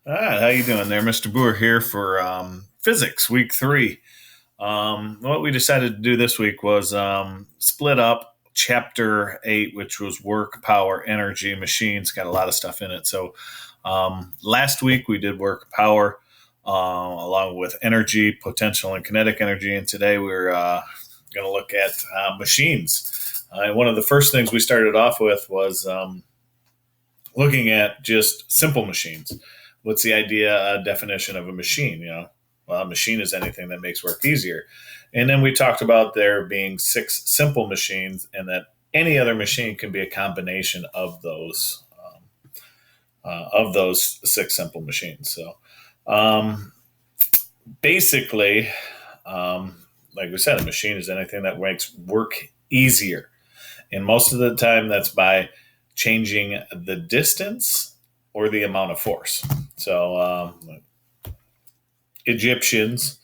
All right, how you doing there, Mr. Boer here for physics week 3. What we decided to do this week was split up chapter 8, which was work, power, energy, machines. Got a lot of stuff in it. So last week we did work, power, along with energy, potential, and kinetic energy. And today we're going to look at machines. One of the first things we started off with was looking at just simple machines. What's the idea definition of a machine? Well, a machine is anything that makes work easier. And then we talked about there being 6 simple machines, and that any other machine can be a combination of those 6 simple machines. So basically, like we said, a machine is anything that makes work easier, and most of the time that's by changing the distance or the amount of force. So Egyptians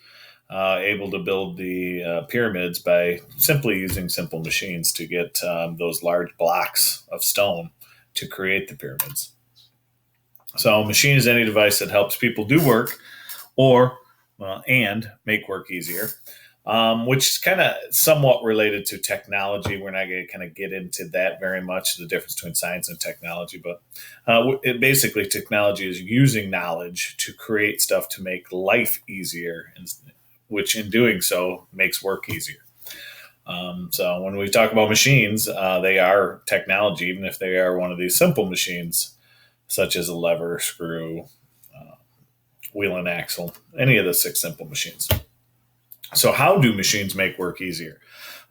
able to build the pyramids by simply using simple machines to get those large blocks of stone to create the pyramids. So a machine is any device that helps people do work or and make work easier, which is kind of somewhat related to technology. We're not going to kind of get into that very much, the difference between science and technology, but basically technology is using knowledge to create stuff to make life easier, which in doing so makes work easier. So when we talk about machines, they are technology, even if they are one of these simple machines, such as a lever, screw, wheel and axle, any of the 6 simple machines. So how do machines make work easier?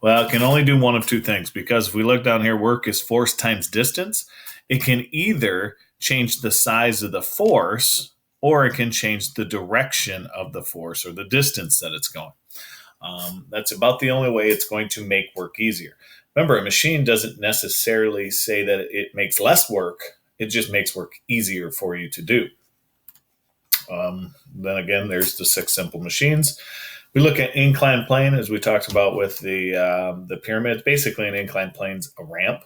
Well, it can only do one of 2 things, because if we look down here, work is force times distance. It can either change the size of the force, or it can change the direction of the force or the distance that it's going. That's about the only way it's going to make work easier. Remember, a machine doesn't necessarily say that it makes less work. It just makes work easier for you to do. Then again, there's the 6 simple machines. We look at inclined plane, as we talked about with the pyramid. Basically, an inclined plane's a ramp.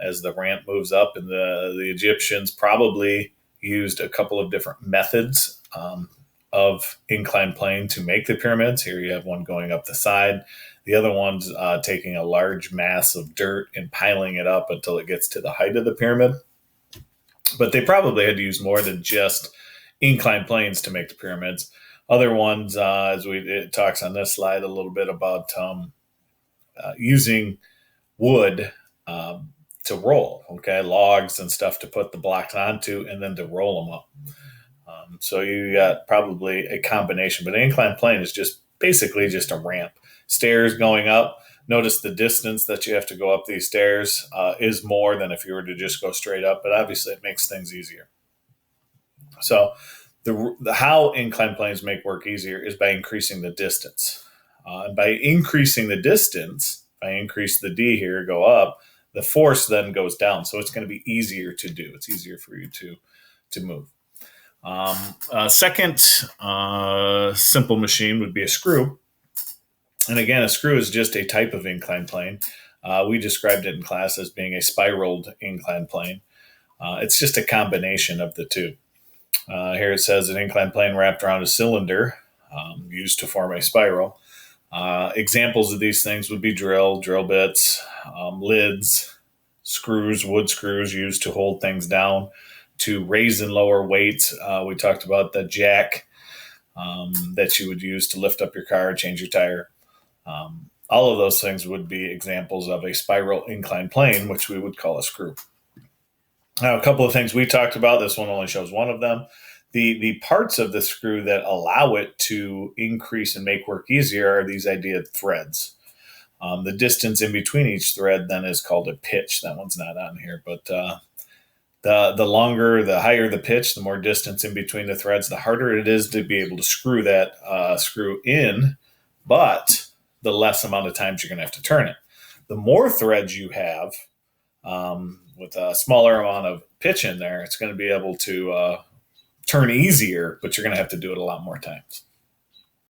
As the ramp moves up, and the Egyptians probably used a couple of different methods of inclined plane to make the pyramids. Here you have one going up the side. The other one's taking a large mass of dirt and piling it up until it gets to the height of the pyramid. But they probably had to use more than just inclined planes to make the pyramids. Other ones, as it talks on this slide a little bit about using wood to roll, okay, logs and stuff to put the blocks onto, and then to roll them up. So you got probably a combination, but an inclined plane is just basically just a ramp, stairs going up. Notice the distance that you have to go up these stairs is more than if you were to just go straight up, but obviously it makes things easier. So the how inclined planes make work easier is by increasing the distance. And by increasing the distance, if I increase the D here, go up, the force then goes down. So it's going to be easier to do. It's easier for you to move. Second simple machine would be a screw. And again, a screw is just a type of inclined plane. We described it in class as being a spiraled inclined plane. It's just a combination of the two. Here it says an inclined plane wrapped around a cylinder used to form a spiral. Examples of these things would be drill bits, lids, screws, wood screws used to hold things down, to raise and lower weights. We talked about the jack that you would use to lift up your car, change your tire. All of those things would be examples of a spiral inclined plane, which we would call a screw. Now, a couple of things we talked about. This one only shows one of them. The parts of the screw that allow it to increase and make work easier are these idea threads. The distance in between each thread then is called a pitch. That one's not on here, but the longer, the higher the pitch, the more distance in between the threads, the harder it is to be able to screw that screw in, but the less amount of times you're going to have to turn it. The more threads you have, with a smaller amount of pitch in there, it's going to be able to turn easier, but you're going to have to do it a lot more times.